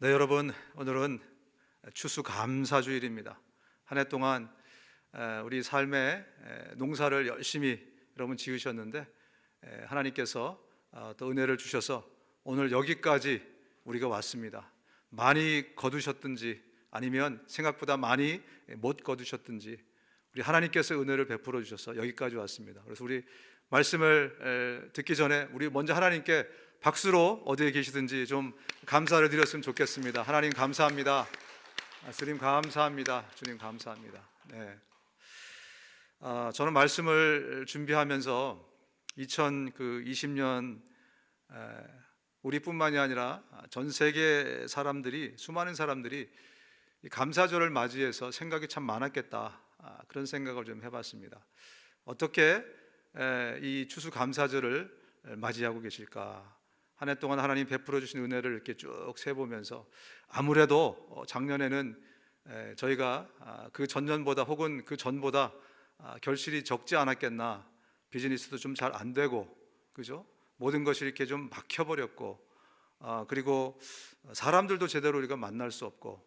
네, 여러분, 오늘은 추수감사주일입니다. 한 해 동안 우리 삶의 농사를 열심히 여러분 지으셨는데 하나님께서 또 은혜를 주셔서 오늘 여기까지 우리가 왔습니다. 많이 거두셨든지 아니면 생각보다 많이 못 거두셨든지 우리 하나님께서 은혜를 베풀어 주셔서 여기까지 왔습니다. 그래서 우리 말씀을 듣기 전에 우리 먼저 하나님께 박수로 어디에 계시든지 좀 감사를 드렸으면 좋겠습니다. 하나님 감사합니다. 주님 감사합니다. 주님 감사합니다. 네. 저는 말씀을 준비하면서 2020년 우리뿐만이 아니라 전 세계 사람들이, 수많은 사람들이 감사절을 맞이해서 생각이 참 많았겠다, 그런 생각을 좀 해봤습니다. 어떻게 이 추수감사절을 맞이하고 계실까? 한 해 동안 하나님 베풀어 주신 은혜를 이렇게 쭉 세보면서 아무래도 작년에는 저희가 그 전년보다 혹은 그 전보다 결실이 적지 않았겠나. 비즈니스도 좀 잘 안 되고, 그죠? 모든 것이 이렇게 좀 막혀버렸고, 그리고 사람들도 제대로 우리가 만날 수 없고,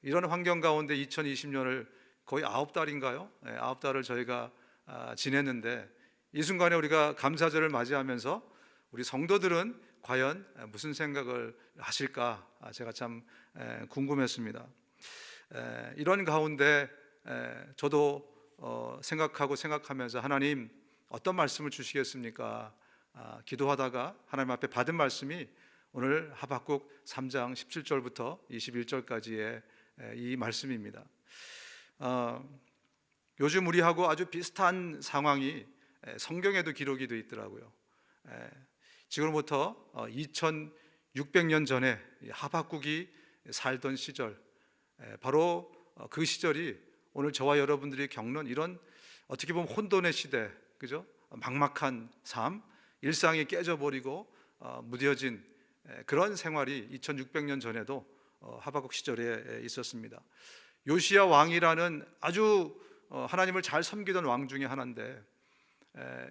이런 환경 가운데 2020년을 거의 9달인가요? 9달을 저희가 지냈는데, 이 순간에 우리가 감사절을 맞이하면서 우리 성도들은 과연 무슨 생각을 하실까? 제가 참 궁금했습니다. 이런 가운데 저도 생각하면서 하나님 어떤 말씀을 주시겠습니까? 기도하다가 하나님 앞에 받은 말씀이 오늘 하박국 3장 17절부터 21절까지의 이 말씀입니다. 요즘 우리하고 아주 비슷한 상황이 성경에도 기록이 되어 있더라고요. 지금부터 2600년 전에 하박국이 살던 시절, 바로 그 시절이 오늘 저와 여러분들이 겪는 이런 어떻게 보면 혼돈의 시대, 그죠? 막막한 삶, 일상이 깨져버리고 무뎌진 그런 생활이 2600년 전에도 하박국 시절에 있었습니다. 요시야 왕이라는 아주 하나님을 잘 섬기던 왕 중에 하나인데,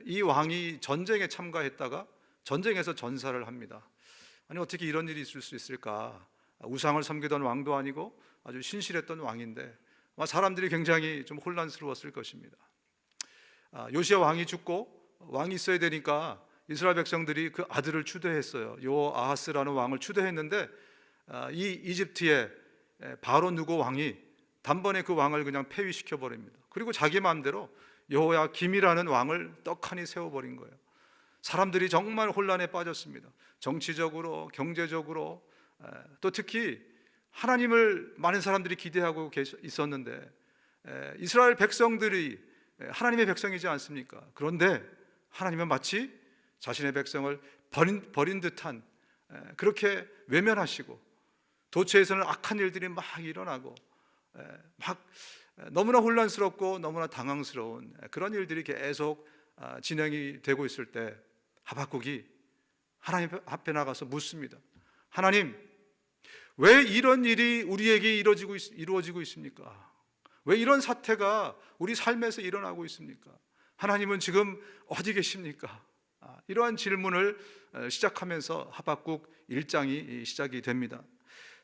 이 왕이 전쟁에 참가했다가 전쟁에서 전사를 합니다. 아니, 어떻게 이런 일이 있을 수 있을까? 우상을 섬기던 왕도 아니고 아주 신실했던 왕인데 사람들이 굉장히 좀 혼란스러웠을 것입니다. 요시야 왕이 죽고 왕이 있어야 되니까 이스라엘 백성들이 그 아들을 추대했어요. 요아하스라는 왕을 추대했는데 이 이집트의 바로 누고 왕이 단번에 그 왕을 그냥 폐위시켜 버립니다. 그리고 자기 마음대로 여호야김이라는 왕을 떡하니 세워버린 거예요. 사람들이 정말 혼란에 빠졌습니다. 정치적으로, 경제적으로, 또 특히 하나님을 많은 사람들이 기대하고 있었는데, 이스라엘 백성들이 하나님의 백성이지 않습니까? 그런데 하나님은 마치 자신의 백성을 버린 듯한, 그렇게 외면하시고, 도처에서는 악한 일들이 막 일어나고, 막 너무나 혼란스럽고 너무나 당황스러운 그런 일들이 계속 진행이 되고 있을 때 하박국이 하나님 앞에 나가서 묻습니다. 하나님, 왜 이런 일이 우리에게 이루어지고 있습니까? 왜 이런 사태가 우리 삶에서 일어나고 있습니까? 하나님은 지금 어디 계십니까? 이러한 질문을 시작하면서 하박국 1장이 시작이 됩니다.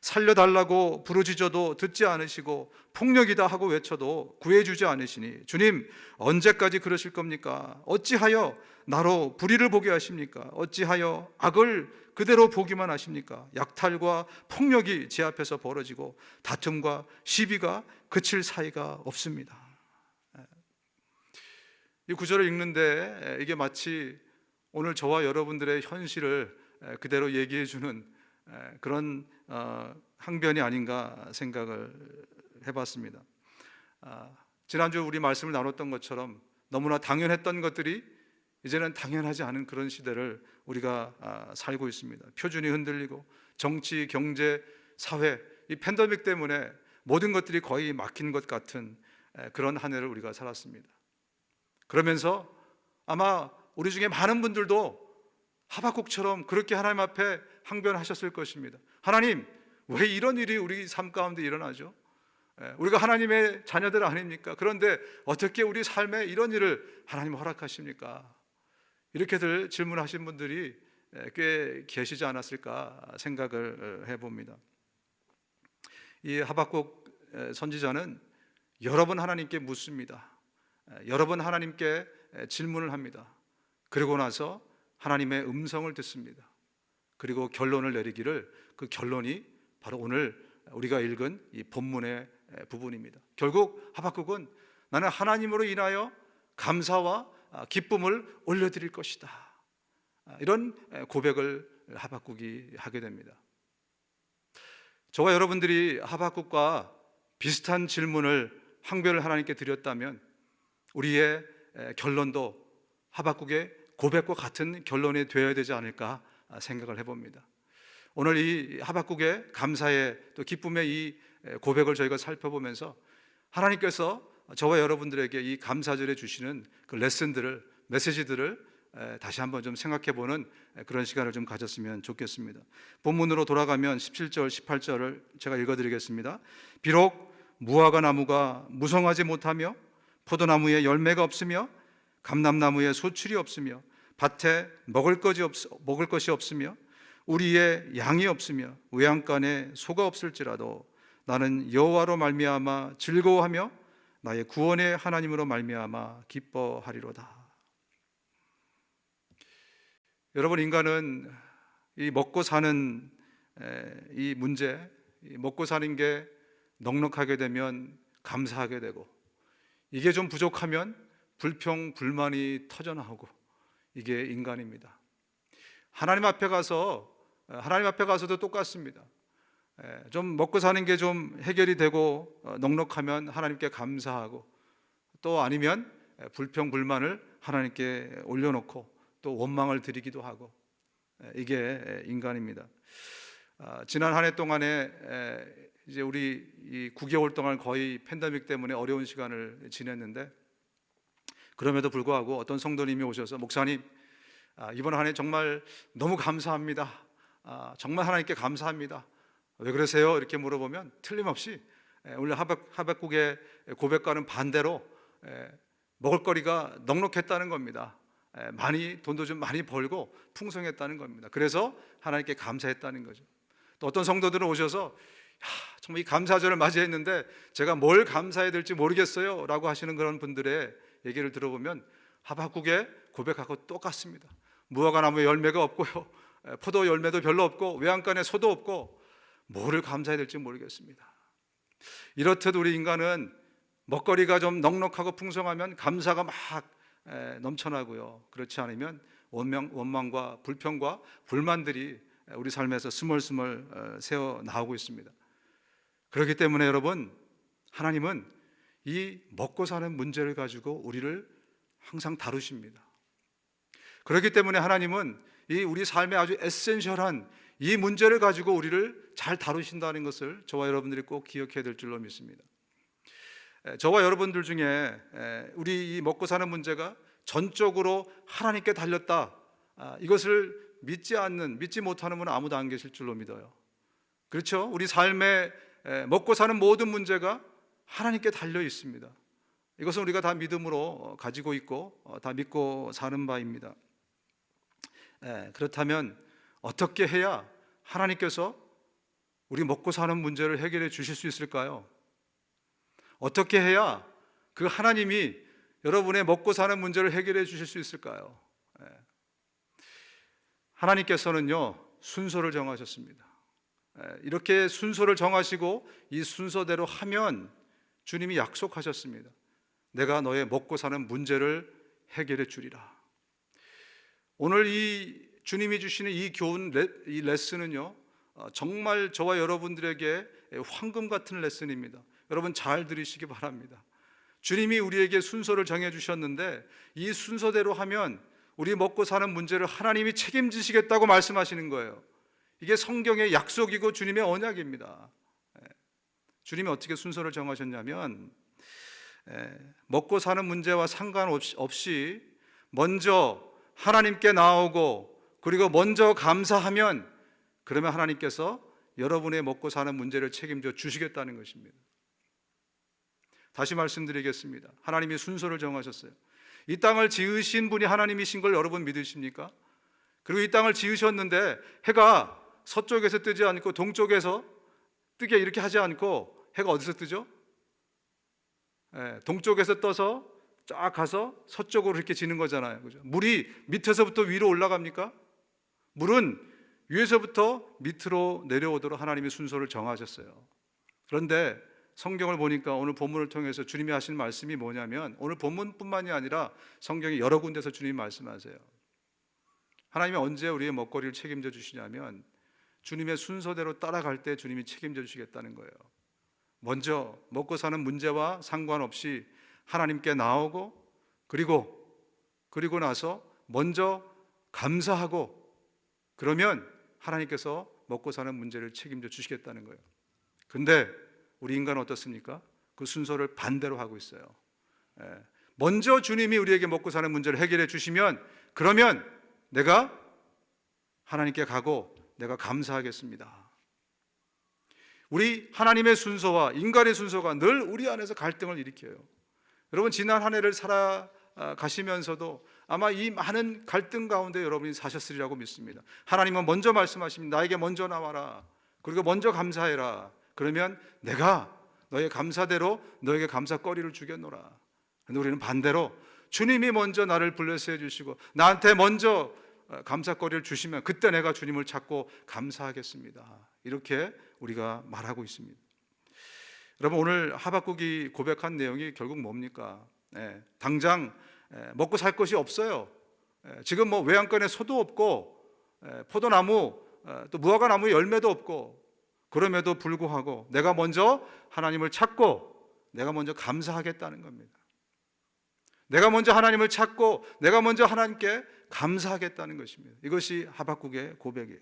살려달라고 부르짖어도 듣지 않으시고 폭력이다 하고 외쳐도 구해주지 않으시니 주님, 언제까지 그러실 겁니까? 어찌하여 나로 불의를 보게 하십니까? 어찌하여 악을 그대로 보기만 하십니까? 약탈과 폭력이 제 앞에서 벌어지고 다툼과 시비가 그칠 사이가 없습니다. 이 구절을 읽는데 이게 마치 오늘 저와 여러분들의 현실을 그대로 얘기해 주는 그런 항변이 아닌가 생각을 해봤습니다. 지난주 우리 말씀을 나눴던 것처럼 너무나 당연했던 것들이 이제는 당연하지 않은 그런 시대를 우리가 살고 있습니다. 표준이 흔들리고 정치, 경제, 사회, 이 팬데믹 때문에 모든 것들이 거의 막힌 것 같은 그런 한 해를 우리가 살았습니다. 그러면서 아마 우리 중에 많은 분들도 하박국처럼 그렇게 하나님 앞에 항변하셨을 것입니다. 하나님, 왜 이런 일이 우리 삶 가운데 일어나죠? 우리가 하나님의 자녀들 아닙니까? 그런데 어떻게 우리 삶에 이런 일을 하나님 허락하십니까? 이렇게들 질문하신 분들이 꽤 계시지 않았을까 생각을 해봅니다. 이 하박국 선지자는 여러 번 하나님께 묻습니다. 여러 번 하나님께 질문을 합니다. 그리고 나서 하나님의 음성을 듣습니다. 그리고 결론을 내리기를, 그 결론이 바로 오늘 우리가 읽은 이 본문의 부분입니다. 결국 하박국은 나는 하나님으로 인하여 감사와 기쁨을 올려드릴 것이다, 이런 고백을 하박국이 하게 됩니다. 저와 여러분들이 하박국과 비슷한 질문을 황별을 하나님께 드렸다면 우리의 결론도 하박국의 고백과 같은 결론이 되어야 되지 않을까 생각을 해봅니다. 오늘 이 하박국의 감사의 또 기쁨의 이 고백을 저희가 살펴보면서 하나님께서 저와 여러분들에게 이 감사절에 주시는 그 레슨들을, 메시지들을 다시 한번 좀 생각해보는 그런 시간을 좀 가졌으면 좋겠습니다. 본문으로 돌아가면 17절, 18절을 제가 읽어드리겠습니다. 비록 무화과 나무가 무성하지 못하며 포도나무에 열매가 없으며 감람나무에 소출이 없으며 밭에 먹을 것이 없으며 우리의 양이 없으며 외양간에 소가 없을지라도 나는 여호와로 말미암아 즐거워하며 나의 구원의 하나님으로 말미암아 기뻐하리로다. 여러분, 인간은 이 먹고 사는 이 문제, 먹고 사는 게 넉넉하게 되면 감사하게 되고, 이게 좀 부족하면 불평, 불만이 터져나오고, 이게 인간입니다. 하나님 앞에 가서도 똑같습니다. 좀 먹고 사는 게 좀 해결이 되고 넉넉하면 하나님께 감사하고, 또 아니면 불평, 불만을 하나님께 올려놓고 또 원망을 드리기도 하고, 이게 인간입니다. 지난 한 해 동안에 이제 우리 이 9개월 동안 거의 팬데믹 때문에 어려운 시간을 지냈는데, 그럼에도 불구하고 어떤 성도님이 오셔서 목사님, 이번 한 해 정말 너무 감사합니다. 정말 하나님께 감사합니다. 왜 그러세요? 이렇게 물어보면 틀림없이 오늘 하박국의 고백과는 반대로 먹을거리가 넉넉했다는 겁니다. 돈도 좀 많이 벌고 풍성했다는 겁니다. 그래서 하나님께 감사했다는 거죠. 또 어떤 성도들은 오셔서 정말 이 감사절을 맞이했는데 제가 뭘 감사해야 될지 모르겠어요 라고 하시는 그런 분들의 얘기를 들어보면 하박국의 고백하고 똑같습니다. 무화과 나무에 열매가 없고요, 포도 열매도 별로 없고 외양간에 소도 없고 뭐를 감사해야 될지 모르겠습니다. 이렇듯 우리 인간은 먹거리가 좀 넉넉하고 풍성하면 감사가 막 넘쳐나고요, 그렇지 않으면 원망과 불평과 불만들이 우리 삶에서 스멀스멀 새어 나오고 있습니다. 그렇기 때문에 여러분, 하나님은 이 먹고 사는 문제를 가지고 우리를 항상 다루십니다. 그렇기 때문에 하나님은 이 우리 삶에 아주 에센셜한 이 문제를 가지고 우리를 잘 다루신다는 것을 저와 여러분들이 꼭 기억해야 될 줄로 믿습니다. 저와 여러분들 중에 우리 이 먹고 사는 문제가 전적으로 하나님께 달렸다, 이것을 믿지 못하는 분은 아무도 안 계실 줄로 믿어요. 그렇죠? 우리 삶에 먹고 사는 모든 문제가 하나님께 달려 있습니다. 이것은 우리가 다 믿음으로 가지고 있고 다 믿고 사는 바입니다. 그렇다면 어떻게 해야 하나님께서 우리 먹고 사는 문제를 해결해 주실 수 있을까요? 어떻게 해야 그 하나님이 여러분의 먹고 사는 문제를 해결해 주실 수 있을까요? 하나님께서는요, 순서를 정하셨습니다. 이렇게 순서를 정하시고 이 순서대로 하면 주님이 약속하셨습니다. 내가 너의 먹고 사는 문제를 해결해 주리라. 오늘 이 주님이 주시는 이 교훈, 이 레슨은요, 정말 저와 여러분들에게 황금 같은 레슨입니다. 여러분 잘 들으시기 바랍니다. 주님이 우리에게 순서를 정해 주셨는데 이 순서대로 하면 우리 먹고 사는 문제를 하나님이 책임지시겠다고 말씀하시는 거예요. 이게 성경의 약속이고 주님의 언약입니다. 주님이 어떻게 순서를 정하셨냐면, 먹고 사는 문제와 상관없이 먼저 하나님께 나오고 그리고 먼저 감사하면, 그러면 하나님께서 여러분의 먹고 사는 문제를 책임져 주시겠다는 것입니다. 다시 말씀드리겠습니다. 하나님이 순서를 정하셨어요. 이 땅을 지으신 분이 하나님이신 걸 여러분 믿으십니까? 그리고 이 땅을 지으셨는데 해가 서쪽에서 뜨지 않고 동쪽에서 뜨게 이렇게 하지 않고 해가 어디서 뜨죠? 동쪽에서 떠서 쫙 가서 서쪽으로 이렇게 지는 거잖아요. 그죠? 물이 밑에서부터 위로 올라갑니까? 물은 위에서부터 밑으로 내려오도록 하나님이 순서를 정하셨어요. 그런데 성경을 보니까 오늘 본문을 통해서 주님이 하신 말씀이 뭐냐면, 오늘 본문뿐만이 아니라 성경의 여러 군데서 주님이 말씀하세요. 하나님이 언제 우리의 먹거리를 책임져 주시냐면, 주님의 순서대로 따라갈 때 주님이 책임져 주시겠다는 거예요. 먼저 먹고 사는 문제와 상관없이 하나님께 나오고, 그리고 나서 먼저 감사하고, 그러면 하나님께서 먹고 사는 문제를 책임져 주시겠다는 거예요. 근데 우리 인간은 어떻습니까? 그 순서를 반대로 하고 있어요. 먼저 주님이 우리에게 먹고 사는 문제를 해결해 주시면, 그러면 내가 하나님께 가고 내가 감사하겠습니다. 우리 하나님의 순서와 인간의 순서가 늘 우리 안에서 갈등을 일으켜요. 여러분, 지난 한 해를 살아가시면서도 아마 이 많은 갈등 가운데 여러분이 사셨으리라고 믿습니다. 하나님은 먼저 말씀하십니다. 나에게 먼저 나와라. 그리고 먼저 감사해라. 그러면 내가 너의 감사대로 너에게 감사거리를 주겠노라. 근데 우리는 반대로 주님이 먼저 나를 불러서 해주시고 나한테 먼저 감사거리를 주시면 그때 내가 주님을 찾고 감사하겠습니다. 이렇게 우리가 말하고 있습니다. 여러분, 오늘 하박국이 고백한 내용이 결국 뭡니까? 당장 먹고 살 것이 없어요. 지금 뭐 외양간에 소도 없고 포도나무 또 무화과나무 열매도 없고, 그럼에도 불구하고 내가 먼저 하나님을 찾고 내가 먼저 감사하겠다는 겁니다. 내가 먼저 하나님을 찾고 내가 먼저 하나님께 감사하겠다는 것입니다. 이것이 하박국의 고백이에요.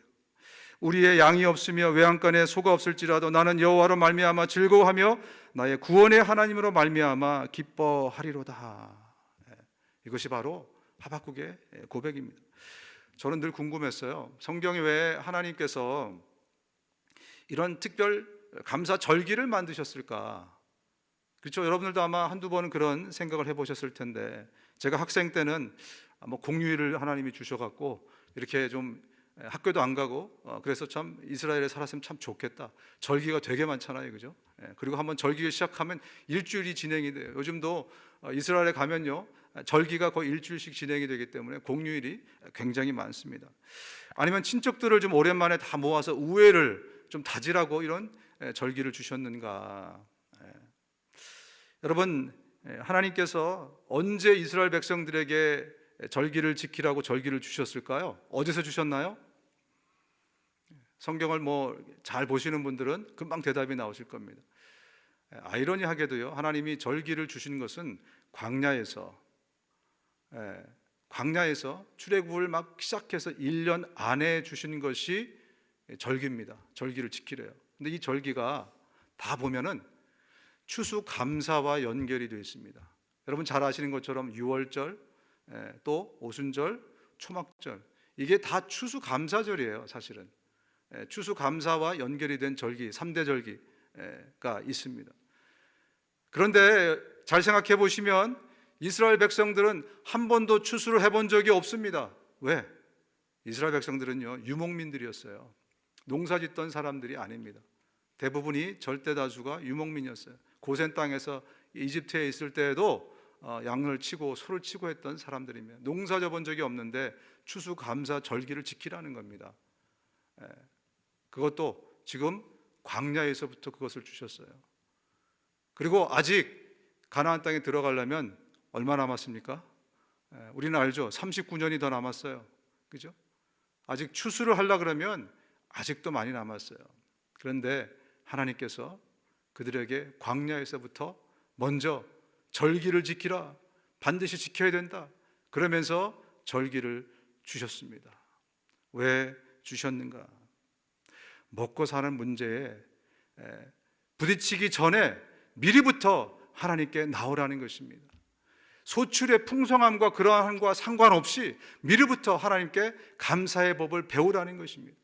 우리의 양이 없으며 외양간에 소가 없을지라도 나는 여호와로 말미암아 즐거워하며 나의 구원의 하나님으로 말미암아 기뻐하리로다. 이것이 바로 하박국의 고백입니다. 저는 늘 궁금했어요. 성경에 왜 하나님께서 이런 특별 감사 절기를 만드셨을까? 그렇죠? 여러분들도 아마 한두 번은 그런 생각을 해보셨을 텐데, 제가 학생 때는 뭐 공휴일을 하나님이 주셔갖고 이렇게 좀 학교도 안 가고 그래서 참 이스라엘에 살았으면 참 좋겠다. 절기가 되게 많잖아요, 그죠? 그리고 한번 절기를 시작하면 일주일이 진행이 돼요. 요즘도 이스라엘에 가면요, 절기가 거의 일주일씩 진행이 되기 때문에 공휴일이 굉장히 많습니다. 아니면 친척들을 좀 오랜만에 다 모아서 우애를 좀 다지라고 이런 절기를 주셨는가? 여러분, 하나님께서 언제 이스라엘 백성들에게 절기를 지키라고 절기를 주셨을까요? 어디서 주셨나요? 성경을 뭐 잘 보시는 분들은 금방 대답이 나오실 겁니다. 아이러니하게도요, 하나님이 절기를 주신 것은 광야에서 출애굽을 막 시작해서 1년 안에 주신 것이 절기입니다. 절기를 지키래요. 근데 이 절기가 다 보면은 추수감사와 연결이 되어 있습니다. 여러분 잘 아시는 것처럼 유월절, 또 오순절, 초막절, 이게 다 추수감사절이에요. 사실은 추수감사와 연결이 된 절기, 3대 절기가 있습니다. 그런데 잘 생각해 보시면 이스라엘 백성들은 한 번도 추수를 해본 적이 없습니다. 왜? 이스라엘 백성들은요, 유목민들이었어요. 농사 짓던 사람들이 아닙니다. 대부분이 절대 다수가 유목민이었어요. 고센 땅에서 이집트에 있을 때에도 양을 치고 소를 치고 했던 사람들이며, 농사 져본 적이 없는데 추수감사 절기를 지키라는 겁니다. 그것도 지금 광야에서부터 그것을 주셨어요. 그리고 아직 가나안 땅에 들어가려면 얼마 남았습니까? 우리는 알죠. 39년이 더 남았어요. 그죠? 아직 추수를 하려 그러면 아직도 많이 남았어요. 그런데 하나님께서 그들에게 광야에서부터 먼저 절기를 지키라, 반드시 지켜야 된다, 그러면서 절기를 주셨습니다. 왜 주셨는가? 먹고 사는 문제에 부딪히기 전에 미리부터 하나님께 나오라는 것입니다. 소출의 풍성함과 그러함과 상관없이 미리부터 하나님께 감사의 법을 배우라는 것입니다.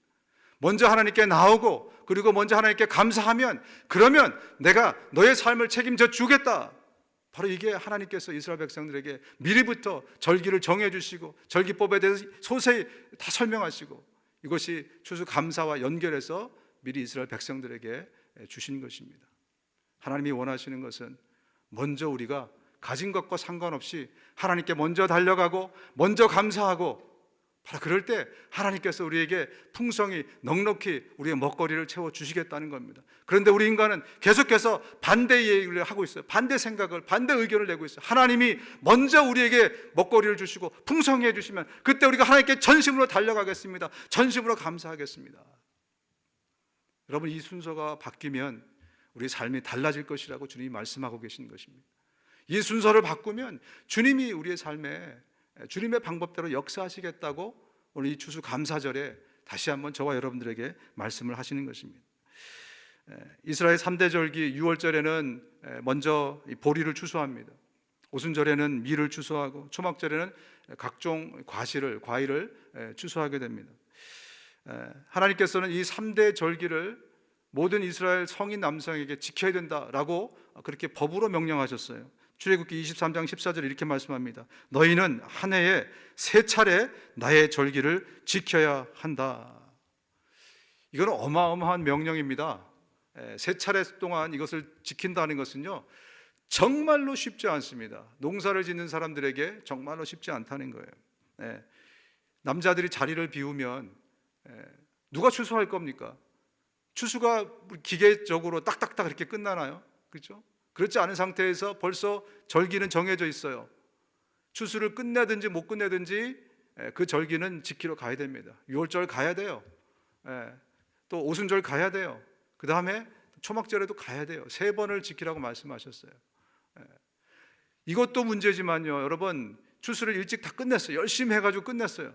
먼저 하나님께 나오고, 그리고 먼저 하나님께 감사하면, 그러면 내가 너의 삶을 책임져 주겠다. 바로 이게 하나님께서 이스라엘 백성들에게 미리부터 절기를 정해주시고 절기법에 대해서 소세히 다 설명하시고, 이것이 추수감사와 연결해서 미리 이스라엘 백성들에게 주신 것입니다. 하나님이 원하시는 것은 먼저 우리가 가진 것과 상관없이 하나님께 먼저 달려가고 먼저 감사하고, 바로 그럴 때 하나님께서 우리에게 풍성히 넉넉히 우리의 먹거리를 채워주시겠다는 겁니다. 그런데 우리 인간은 계속해서 반대 얘기를 하고 있어요. 반대 생각을, 반대 의견을 내고 있어요. 하나님이 먼저 우리에게 먹거리를 주시고 풍성히 해주시면 그때 우리가 하나님께 전심으로 달려가겠습니다. 전심으로 감사하겠습니다. 여러분, 이 순서가 바뀌면 우리 삶이 달라질 것이라고 주님이 말씀하고 계신 것입니다. 이 순서를 바꾸면 주님이 우리의 삶에 주님의 방법대로 역사하시겠다고 오늘 이 추수감사절에 다시 한번 저와 여러분들에게 말씀을 하시는 것입니다. 이스라엘 3대 절기 6월절에는 먼저 보리를 추수합니다. 오순절에는 밀을 추수하고 초막절에는 각종 과일을 추수하게 됩니다. 하나님께서는 이 3대 절기를 모든 이스라엘 성인 남성에게 지켜야 된다라고 그렇게 법으로 명령하셨어요. 출애굽기 23장 14절에 이렇게 말씀합니다. 너희는 한 해에 3차례 나의 절기를 지켜야 한다. 이건 어마어마한 명령입니다. 3차례 동안 이것을 지킨다는 것은요, 정말로 쉽지 않습니다. 농사를 짓는 사람들에게 정말로 쉽지 않다는 거예요. 남자들이 자리를 비우면 누가 추수할 겁니까? 추수가 기계적으로 딱딱딱 이렇게 끝나나요? 그렇죠? 그렇지 않은 상태에서 벌써 절기는 정해져 있어요. 추수를 끝내든지 못 끝내든지 그 절기는 지키러 가야 됩니다. 6월절 가야 돼요. 또 오순절 가야 돼요. 그 다음에 초막절에도 가야 돼요. 3번을 지키라고 말씀하셨어요. 이것도 문제지만요, 여러분, 추수를 일찍 다 끝냈어요. 열심히 해가지고 끝냈어요.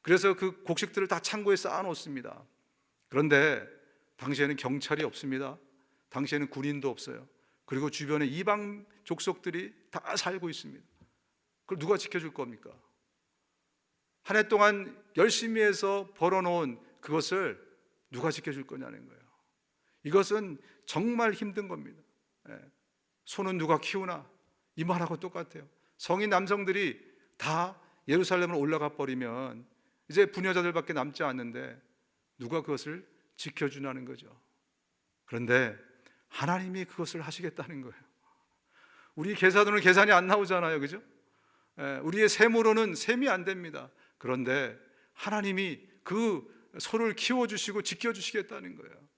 그래서 그 곡식들을 다 창고에 쌓아놓습니다. 그런데 당시에는 경찰이 없습니다. 당시에는 군인도 없어요. 그리고 주변에 이방 족속들이 다 살고 있습니다. 그걸 누가 지켜줄 겁니까? 한 해 동안 열심히 해서 벌어놓은 그것을 누가 지켜줄 거냐는 거예요. 이것은 정말 힘든 겁니다. 소는 누가 키우나? 이 말하고 똑같아요. 성인 남성들이 다 예루살렘으로 올라가 버리면 이제 부녀자들밖에 남지 않는데 누가 그것을 지켜주냐는 거죠. 그런데 하나님이 그것을 하시겠다는 거예요. 우리 계산으로는 계산이 안 나오잖아요, 그죠? 우리의 셈으로는 셈이 안 됩니다. 그런데 하나님이 그 소를 키워주시고 지켜주시겠다는 거예요.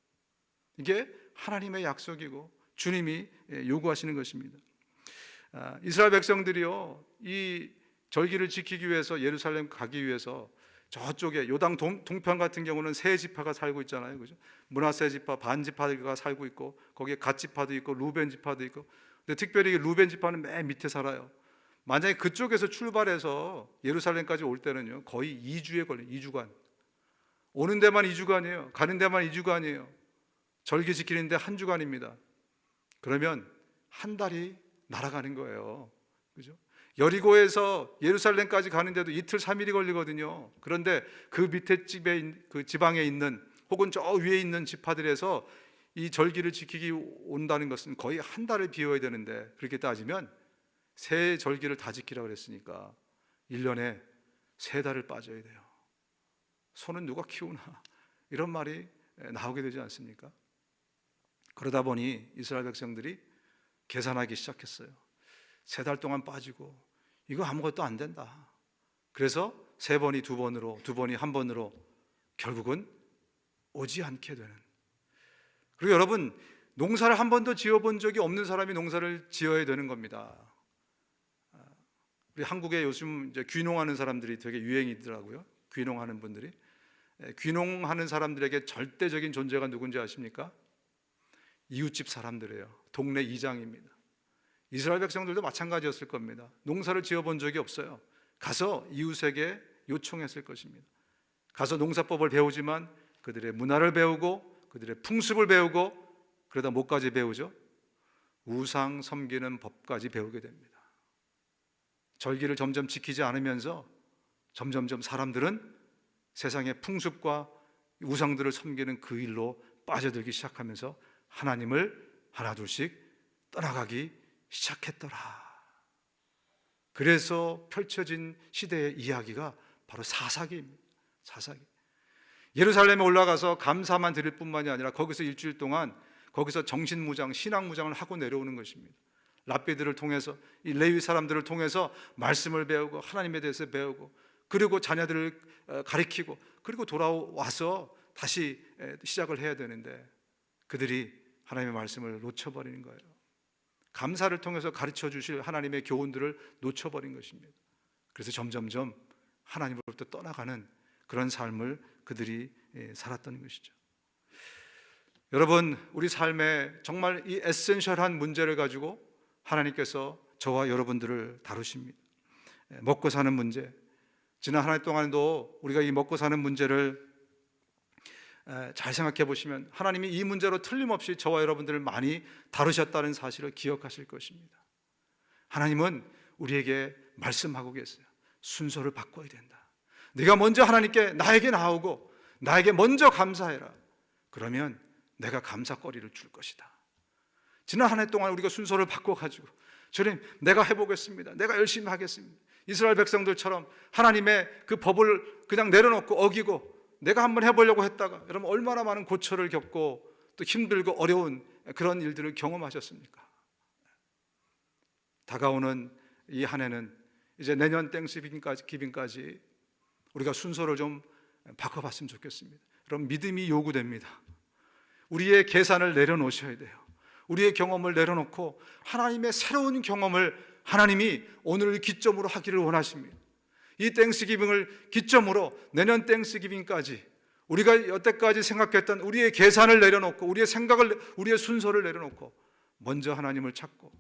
이게 하나님의 약속이고 주님이 요구하시는 것입니다. 이스라엘 백성들이요, 이 절기를 지키기 위해서 예루살렘 가기 위해서 저쪽에 요당 동편 같은 경우는 세 지파가 살고 있잖아요, 그죠? 므낫세 지파, 반 지파가 살고 있고 거기에 갓 지파도 있고 루벤 지파도 있고. 근데 특별히 루벤 지파는 맨 밑에 살아요. 만약에 그쪽에서 출발해서 예루살렘까지 올 때는요, 거의 2주에 걸려요. 2주간. 오는 데만 2주간이에요. 가는 데만 2주간이에요. 절기 지키는데 1주간입니다. 그러면 한 달이 날아가는 거예요, 그죠? 여리고에서 예루살렘까지 가는데도 이틀 3일이 걸리거든요. 그런데 그 밑에 집에, 그 지방에 있는 혹은 저 위에 있는 지파들에서 이 절기를 지키기 온다는 것은 거의 한 달을 비워야 되는데, 그렇게 따지면 세 절기를 다 지키라고 그랬으니까 1년에 3달을 빠져야 돼요. 소는 누가 키우나? 이런 말이 나오게 되지 않습니까? 그러다 보니 이스라엘 백성들이 계산하기 시작했어요. 3달 동안 빠지고 이거 아무것도 안 된다. 그래서 3번이 2번으로, 2번이 1번으로 결국은 오지 않게 되는. 그리고 여러분, 농사를 한 번도 지어본 적이 없는 사람이 농사를 지어야 되는 겁니다. 우리 한국에 요즘 이제 귀농하는 사람들이 되게 유행이더라고요. 귀농하는 분들이. 귀농하는 사람들에게 절대적인 존재가 누군지 아십니까? 이웃집 사람들이에요. 동네 이장입니다. 이스라엘 백성들도 마찬가지였을 겁니다. 농사를 지어본 적이 없어요. 가서 이웃에게 요청했을 것입니다. 가서 농사법을 배우지만 그들의 문화를 배우고 그들의 풍습을 배우고, 그러다 뭐까지 배우죠? 우상 섬기는 법까지 배우게 됩니다. 절기를 점점 지키지 않으면서 점점점 사람들은 세상의 풍습과 우상들을 섬기는 그 일로 빠져들기 시작하면서 하나님을 하나둘씩 떠나가기 시작했더라. 그래서 펼쳐진 시대의 이야기가 바로 사사기입니다. 사사기. 예루살렘에 올라가서 감사만 드릴 뿐만이 아니라 거기서 일주일 동안 거기서 정신무장, 신앙무장을 하고 내려오는 것입니다. 랍비들을 통해서, 이 레위 사람들을 통해서 말씀을 배우고 하나님에 대해서 배우고, 그리고 자녀들을 가리키고, 그리고 돌아와서 다시 시작을 해야 되는데 그들이 하나님의 말씀을 놓쳐버리는 거예요. 감사를 통해서 가르쳐 주실 하나님의 교훈들을 놓쳐버린 것입니다. 그래서 점점점 하나님으로부터 떠나가는 그런 삶을 그들이 살았던 것이죠. 여러분, 우리 삶에 정말 이 에센셜한 문제를 가지고 하나님께서 저와 여러분들을 다루십니다. 먹고 사는 문제. 지난 한 해 동안도 우리가 이 먹고 사는 문제를 잘 생각해 보시면 하나님이 이 문제로 틀림없이 저와 여러분들을 많이 다루셨다는 사실을 기억하실 것입니다. 하나님은 우리에게 말씀하고 계세요. 순서를 바꿔야 된다. 네가 먼저 하나님께 나에게 나오고 나에게 먼저 감사해라. 그러면 내가 감사거리를 줄 것이다. 지난 한 해 동안 우리가 순서를 바꿔가지고 주님, 내가 해보겠습니다. 내가 열심히 하겠습니다. 이스라엘 백성들처럼 하나님의 그 법을 그냥 내려놓고 어기고 내가 한번 해보려고 했다가 여러분 얼마나 많은 고초를 겪고 또 힘들고 어려운 그런 일들을 경험하셨습니까? 다가오는 이 한 해는 이제 내년 땡스기빙까지 우리가 순서를 좀 바꿔봤으면 좋겠습니다. 그럼 믿음이 요구됩니다. 우리의 계산을 내려놓으셔야 돼요. 우리의 경험을 내려놓고 하나님의 새로운 경험을 하나님이 오늘 기점으로 하기를 원하십니다. 이 땡스기빙을 기점으로 내년 땡스기빙까지 우리가 여태까지 생각했던 우리의 계산을 내려놓고 우리의 생각을, 우리의 순서를 내려놓고 먼저 하나님을 찾고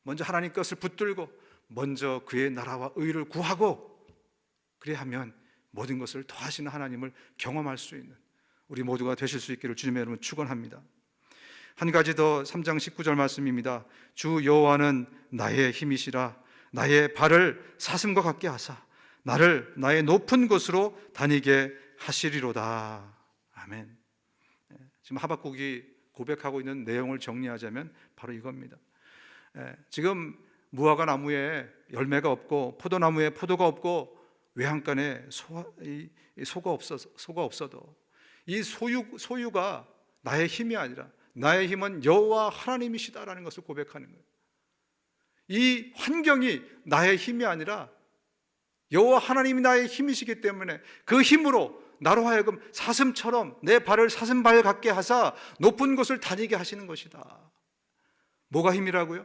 먼저 하나님 것을 붙들고 먼저 그의 나라와 의를 구하고, 그래야 하면 모든 것을 더하시는 하나님을 경험할 수 있는 우리 모두가 되실 수 있기를 주님의 이름으로 축원합니다. 한 가지 더 3장 19절 말씀입니다. 주 여호와는 나의 힘이시라. 나의 발을 사슴과 같게 하사 나를 나의 높은 곳으로 다니게 하시리로다. 아멘. 지금 하박국이 고백하고 있는 내용을 정리하자면 바로 이겁니다. 지금 무화과 나무에 열매가 없고 포도나무에 포도가 없고 외양간에 소가 없어도 이 소유가 나의 힘이 아니라 나의 힘은 여호와 하나님이시다라는 것을 고백하는 거예요. 이 환경이 나의 힘이 아니라 여호와 하나님이 나의 힘이시기 때문에 그 힘으로 나로 하여금 사슴처럼 내 발을 사슴발 같게 하사 높은 곳을 다니게 하시는 것이다. 뭐가 힘이라고요?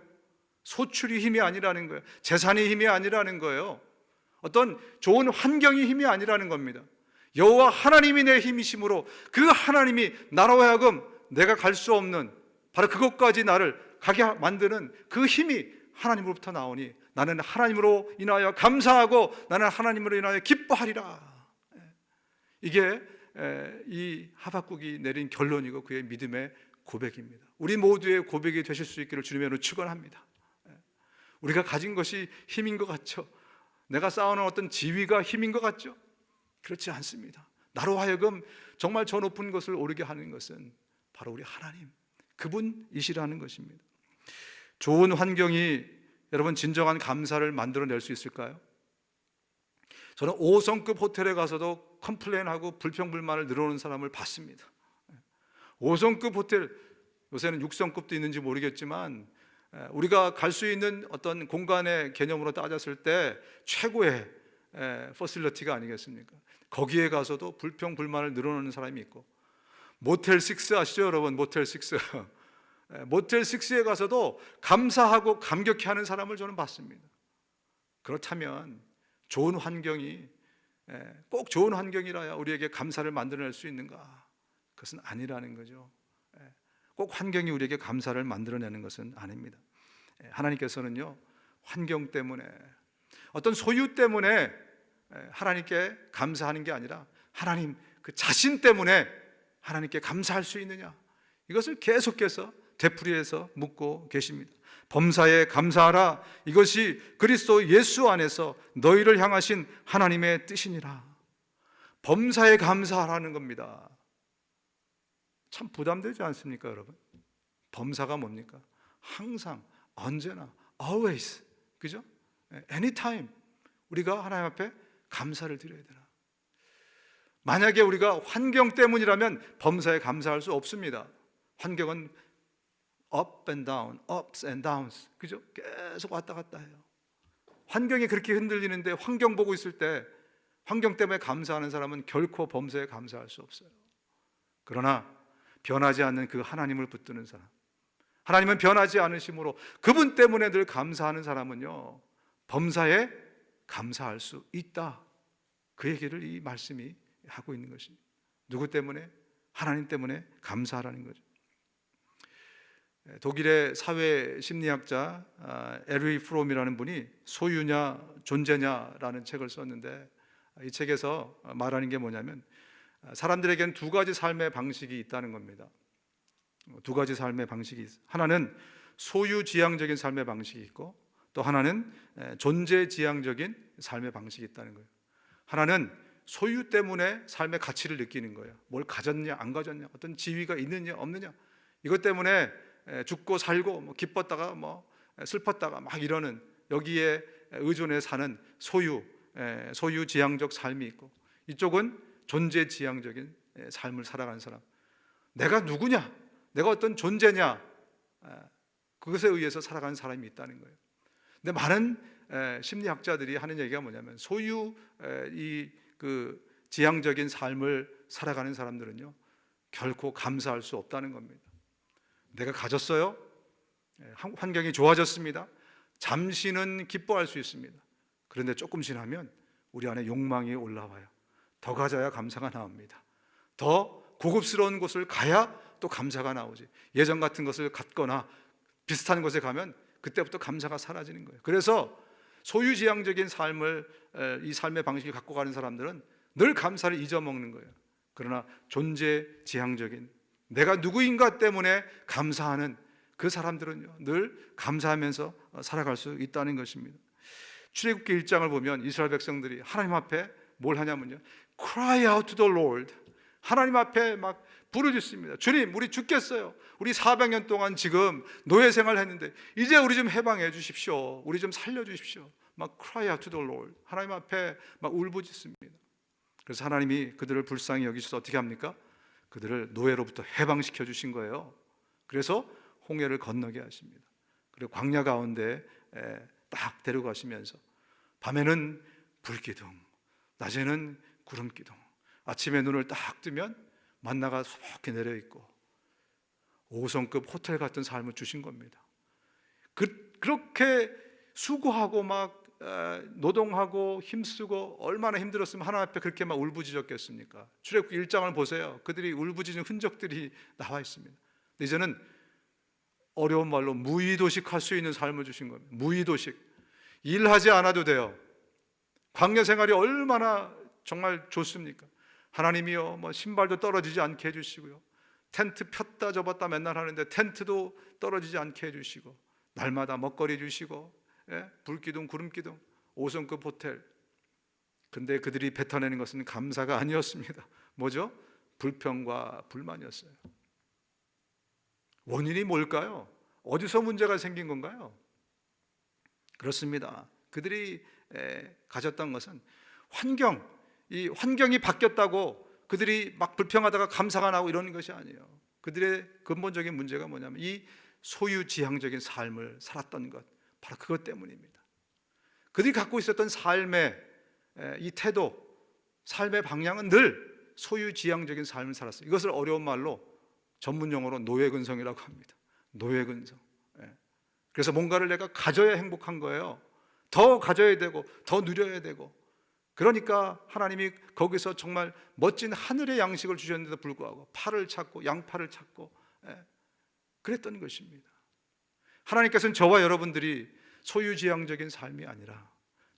소출이 힘이 아니라는 거예요. 재산이 힘이 아니라는 거예요. 어떤 좋은 환경이 힘이 아니라는 겁니다. 여호와 하나님이 내 힘이심으로 그 하나님이 나로 하여금 내가 갈 수 없는 바로 그것까지 나를 가게 만드는 그 힘이 하나님으로부터 나오니 나는 하나님으로 인하여 감사하고 나는 하나님으로 인하여 기뻐하리라. 이게 이 하박국이 내린 결론이고 그의 믿음의 고백입니다. 우리 모두의 고백이 되실 수 있기를 주님의 이름으로 축원합니다. 우리가 가진 것이 힘인 것 같죠? 내가 쌓아놓은 어떤 지위가 힘인 것 같죠? 그렇지 않습니다. 나로 하여금 정말 저 높은 것을 오르게 하는 것은 바로 우리 하나님, 그분이시라는 것입니다. 좋은 환경이 여러분 진정한 감사를 만들어낼 수 있을까요? 저는 5성급 호텔에 가서도 컴플레인하고 불평불만을 늘어놓는 사람을 봤습니다. 5성급 호텔, 요새는 6성급도 있는지 모르겠지만 우리가 갈 수 있는 어떤 공간의 개념으로 따졌을 때 최고의 퍼실리티가 아니겠습니까? 거기에 가서도 불평불만을 늘어놓는 사람이 있고, 모텔 6 아시죠 여러분? 모텔 6 모텔 6에 가서도 감사하고 감격해 하는 사람을 저는 봤습니다. 그렇다면 좋은 환경이 꼭 좋은 환경이라야 우리에게 감사를 만들어낼 수 있는가? 그것은 아니라는 거죠. 꼭 환경이 우리에게 감사를 만들어내는 것은 아닙니다. 하나님께서는요, 환경 때문에 어떤 소유 때문에 하나님께 감사하는 게 아니라 하나님 그 자신 때문에 하나님께 감사할 수 있느냐, 이것을 계속해서 되풀이해서 묻고 계십니다. 범사에 감사하라. 이것이 그리스도 예수 안에서 너희를 향하신 하나님의 뜻이니라. 범사에 감사하라는 겁니다. 참 부담되지 않습니까 여러분? 범사가 뭡니까? 항상, 언제나, always, 그죠? anytime 우리가 하나님 앞에 감사를 드려야 되나? 만약에 우리가 환경 때문이라면 범사에 감사할 수 없습니다. 환경은 up and down, ups and downs, 그죠? 계속 왔다 갔다 해요. 환경이 그렇게 흔들리는데 환경 보고 있을 때 환경 때문에 감사하는 사람은 결코 범사에 감사할 수 없어요. 그러나 변하지 않는 그 하나님을 붙드는 사람, 하나님은 변하지 않으심으로 그분 때문에 늘 감사하는 사람은요, 범사에 감사할 수 있다. 그 얘기를 이 말씀이 하고 있는 것입니다. 누구 때문에? 하나님 때문에 감사하라는 거죠. 독일의 사회 심리학자 에르이 프롬이라는 분이 소유냐 존재냐라는 책을 썼는데, 이 책에서 말하는 게 뭐냐면 사람들에게는 두 가지 삶의 방식이 있다는 겁니다. 두 가지 삶의 방식이 있어요. 하나는 소유지향적인 삶의 방식이 있고, 또 하나는 존재지향적인 삶의 방식이 있다는 거예요. 하나는 소유 때문에 삶의 가치를 느끼는 거예요. 뭘 가졌냐 안 가졌냐, 어떤 지위가 있느냐 없느냐, 이것 때문에 죽고 살고 뭐 기뻤다가 뭐 슬펐다가 막 이러는, 여기에 의존해 사는 소유지향적 삶이 있고, 이쪽은 존재지향적인 삶을 살아가는 사람. 내가 누구냐, 내가 어떤 존재냐, 그것에 의해서 살아가는 사람이 있다는 거예요. 근데 많은 심리학자들이 하는 얘기가 뭐냐면 그 지향적인 삶을 살아가는 사람들은요, 결코 감사할 수 없다는 겁니다. 내가 가졌어요. 환경이 좋아졌습니다. 잠시는 기뻐할 수 있습니다. 그런데 조금 지나면 우리 안에 욕망이 올라와요. 더 가져야 감사가 나옵니다. 더 고급스러운 곳을 가야 또 감사가 나오지. 예전 같은 것을 갖거나 비슷한 곳에 가면 그때부터 감사가 사라지는 거예요. 그래서 소유지향적인 이 삶의 방식을 갖고 가는 사람들은 늘 감사를 잊어먹는 거예요. 그러나 존재지향적인, 내가 누구인가 때문에 감사하는 그 사람들은요, 늘 감사하면서 살아갈 수 있다는 것입니다. 출애굽기 1장을 보면 이스라엘 백성들이 하나님 앞에 뭘 하냐면요, cry out to the Lord, 하나님 앞에 막 부르짖습니다. 주님, 우리 죽겠어요. 우리 400년 동안 지금 노예 생활을 했는데 이제 우리 좀 해방해 주십시오. 우리 좀 살려 주십시오. 막 cry out to the Lord, 하나님 앞에 막 울부짖습니다. 그래서 하나님이 그들을 불쌍히 여기셔서 어떻게 합니까? 그들을 노예로부터 해방시켜 주신 거예요. 그래서 홍해를 건너게 하십니다. 그리고 광야 가운데 딱 데려가시면서 밤에는 불기둥, 낮에는 구름기둥, 아침에 눈을 딱 뜨면 만나가 소복히 내려있고 5성급 호텔 같은 삶을 주신 겁니다. 그렇게 수고하고 막 노동하고 힘쓰고 얼마나 힘들었으면 하나님 앞에 그렇게 막 울부짖었겠습니까? 출애굽기 1장을 보세요. 그들이 울부짖은 흔적들이 나와 있습니다. 근데 이제는 어려운 말로 무의도식 할 수 있는 삶을 주신 겁니다. 무의도식. 일하지 않아도 돼요. 광야 생활이 얼마나 정말 좋습니까? 하나님이요, 뭐 신발도 떨어지지 않게 해주시고요, 텐트 폈다 접었다 맨날 하는데 텐트도 떨어지지 않게 해주시고, 날마다 먹거리 주시고, 불기둥 구름기둥 5성급 호텔. 근데 그들이 뱉어내는 것은 감사가 아니었습니다. 뭐죠? 불평과 불만이었어요. 원인이 뭘까요? 어디서 문제가 생긴 건가요? 그렇습니다. 그들이 가졌던 것은 이 환경이 바뀌었다고 그들이 막 불평하다가 감사가 나고 이러는 것이 아니에요. 그들의 근본적인 문제가 뭐냐면 이 소유지향적인 삶을 살았던 것, 바로 그것 때문입니다. 그들이 갖고 있었던 삶의 이 태도, 삶의 방향은 늘 소유지향적인 삶을 살았어요. 이것을 어려운 말로 전문 용어로 노예근성이라고 합니다. 노예근성. 그래서 뭔가를 내가 가져야 행복한 거예요. 더 가져야 되고 더 누려야 되고. 그러니까 하나님이 거기서 정말 멋진 하늘의 양식을 주셨는데도 불구하고 파를 찾고 양파를 찾고 그랬던 것입니다. 하나님께서는 저와 여러분들이 소유지향적인 삶이 아니라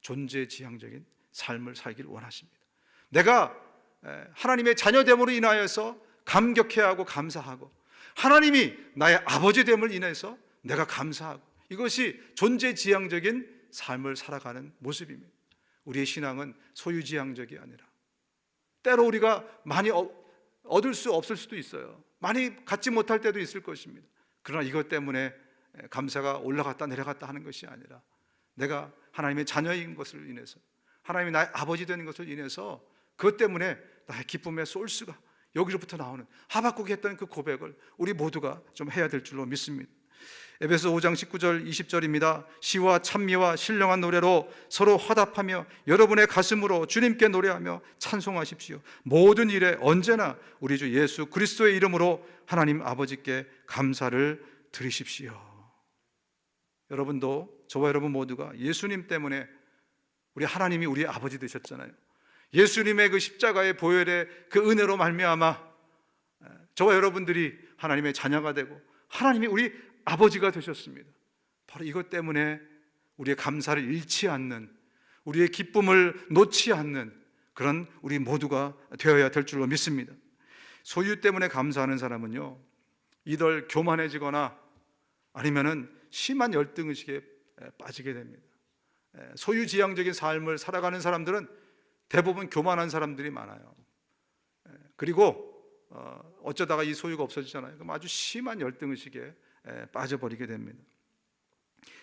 존재지향적인 삶을 살기를 원하십니다. 내가 하나님의 자녀됨으로 인하여서 감격해야 하고 감사하고, 하나님이 나의 아버지됨을 인해서 내가 감사하고, 이것이 존재지향적인 삶을 살아가는 모습입니다. 우리의 신앙은 소유지향적이 아니라, 때로 우리가 많이 얻을 수 없을 수도 있어요. 많이 갖지 못할 때도 있을 것입니다. 그러나 이것 때문에 감사가 올라갔다 내려갔다 하는 것이 아니라, 내가 하나님의 자녀인 것을 인해서, 하나님이 나의 아버지 되는 것을 인해서 그것 때문에 나의 기쁨의 소스가 여기로부터 나오는, 하박국이 했던 그 고백을 우리 모두가 좀 해야 될 줄로 믿습니다. 에베소 5장 19절 20절입니다. 시와 찬미와 신령한 노래로 서로 화답하며 여러분의 가슴으로 주님께 노래하며 찬송하십시오. 모든 일에 언제나 우리 주 예수 그리스도의 이름으로 하나님 아버지께 감사를 드리십시오. 여러분도, 저와 여러분 모두가 예수님 때문에 우리 하나님이 우리 아버지 되셨잖아요. 예수님의 그 십자가의 보혈의 그 은혜로 말미암아 저와 여러분들이 하나님의 자녀가 되고 하나님이 우리 아버지가 되셨습니다. 바로 이것 때문에 우리의 감사를 잃지 않는, 우리의 기쁨을 놓지 않는 그런 우리 모두가 되어야 될 줄로 믿습니다. 소유 때문에 감사하는 사람은요, 이들 교만해지거나 아니면은 심한 열등의식에 빠지게 됩니다. 소유지향적인 삶을 살아가는 사람들은 대부분 교만한 사람들이 많아요. 그리고 어쩌다가 이 소유가 없어지잖아요. 그럼 아주 심한 열등의식에 빠져버리게 됩니다.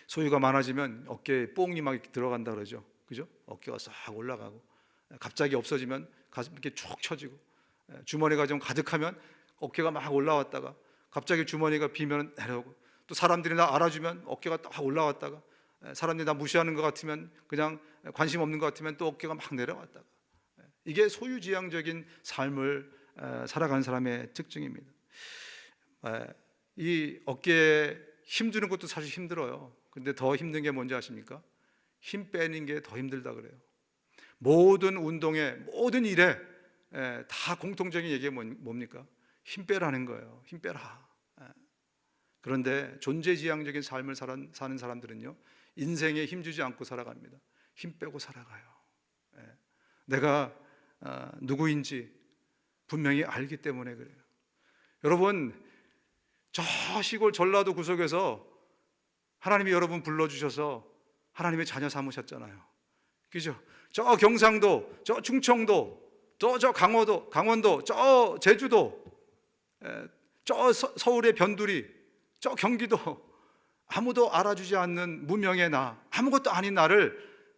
소유가 많아지면 어깨에 뽕이 막 들어간다 그러죠. 그죠? 어깨가 싹 올라가고, 갑자기 없어지면 가슴 이렇게 쭉 처지고, 주머니가 좀 가득하면 어깨가 막 올라왔다가 갑자기 주머니가 비면 내려오고, 또 사람들이 나 알아주면 어깨가 딱 올라왔다가, 사람들이 나 무시하는 것 같으면, 그냥 관심 없는 것 같으면 또 어깨가 막 내려왔다가, 이게 소유지향적인 삶을 살아가는 사람의 특징입니다. 이 어깨에 힘주는 것도 사실 힘들어요. 근데 더 힘든 게 뭔지 아십니까? 힘 빼는 게 더 힘들다 그래요. 모든 운동에, 모든 일에 다 공통적인 얘기가 뭡니까? 힘 빼라는 거예요. 힘 빼라. 그런데 존재지향적인 삶을 사는 사람들은요, 인생에 힘주지 않고 살아갑니다. 힘 빼고 살아가요. 내가 누구인지 분명히 알기 때문에 그래요. 여러분, 저 시골 전라도 구석에서 하나님이 여러분 불러주셔서 하나님의 자녀 삼으셨잖아요. 그죠? 저 경상도, 저 충청도, 저 강원도, 저 제주도, 저 서울의 변두리, 저 경기도, 아무도 알아주지 않는 무명의 나, 아무것도 아닌 나를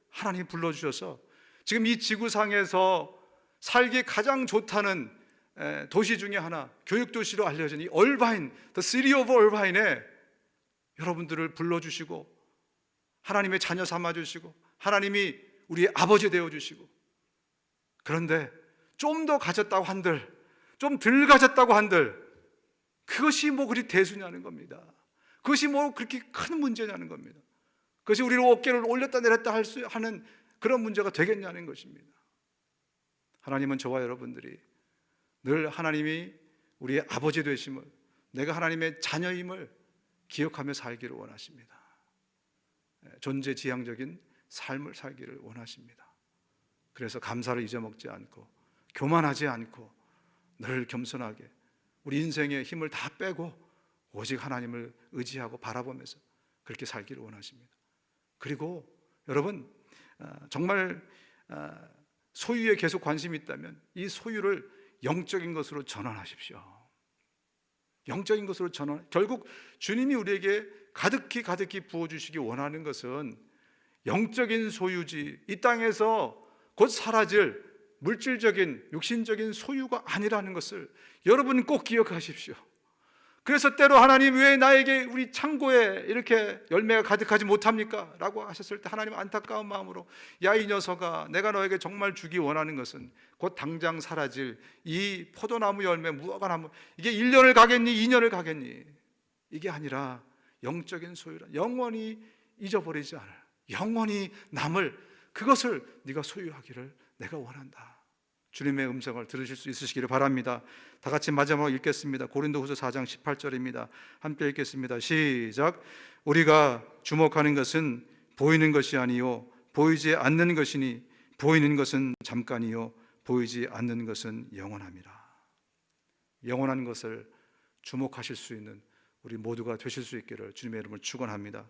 하나님이 불러주셔서 지금 이 지구상에서 살기 가장 좋다는 도시 중에 하나, 교육도시로 알려진 이 얼바인, The City of 얼바인에 여러분들을 불러주시고 하나님의 자녀 삼아주시고 하나님이 우리의 아버지 되어주시고, 그런데 좀 더 가졌다고 한들, 좀 덜 가졌다고 한들 그것이 뭐 그리 대수냐는 겁니다. 그것이 뭐 그렇게 큰 문제냐는 겁니다. 그것이 우리를 어깨를 올렸다 내렸다 하는 그런 문제가 되겠냐는 것입니다. 하나님은 저와 여러분들이 늘 하나님이 우리의 아버지 되심을, 내가 하나님의 자녀임을 기억하며 살기를 원하십니다. 존재지향적인 삶을 살기를 원하십니다. 그래서 감사를 잊어먹지 않고 교만하지 않고 늘 겸손하게 우리 인생의 힘을 다 빼고 오직 하나님을 의지하고 바라보면서 그렇게 살기를 원하십니다. 그리고 여러분, 정말 소유에 계속 관심이 있다면 이 소유를 영적인 것으로 전환하십시오. 영적인 것으로 전환. 결국 주님이 우리에게 가득히 부어주시기 원하는 것은 영적인 소유지, 이 땅에서 곧 사라질 물질적인 육신적인 소유가 아니라는 것을 여러분 꼭 기억하십시오. 그래서 때로 하나님, 왜 나에게 우리 창고에 이렇게 열매가 가득하지 못합니까? 라고 하셨을 때 하나님 안타까운 마음으로, 야 이 녀석아, 내가 너에게 정말 주기 원하는 것은 곧 당장 사라질 이 포도나무 열매, 무화과나무, 이게 1년을 가겠니 2년을 가겠니, 이게 아니라 영적인 소유라, 영원히 잊어버리지 않을, 영원히 남을 그것을 네가 소유하기를 내가 원한다. 주님의 음성을 들으실 수 있으시기를 바랍니다. 다 같이 마지막으로 읽겠습니다. 고린도후서 4장 18절입니다. 함께 읽겠습니다. 시작. 우리가 주목하는 것은 보이는 것이 아니요 보이지 않는 것이니 보이는 것은 잠깐이요 보이지 않는 것은 영원합니다. 영원한 것을 주목하실 수 있는 우리 모두가 되실 수 있기를 주님의 이름을 축원합니다.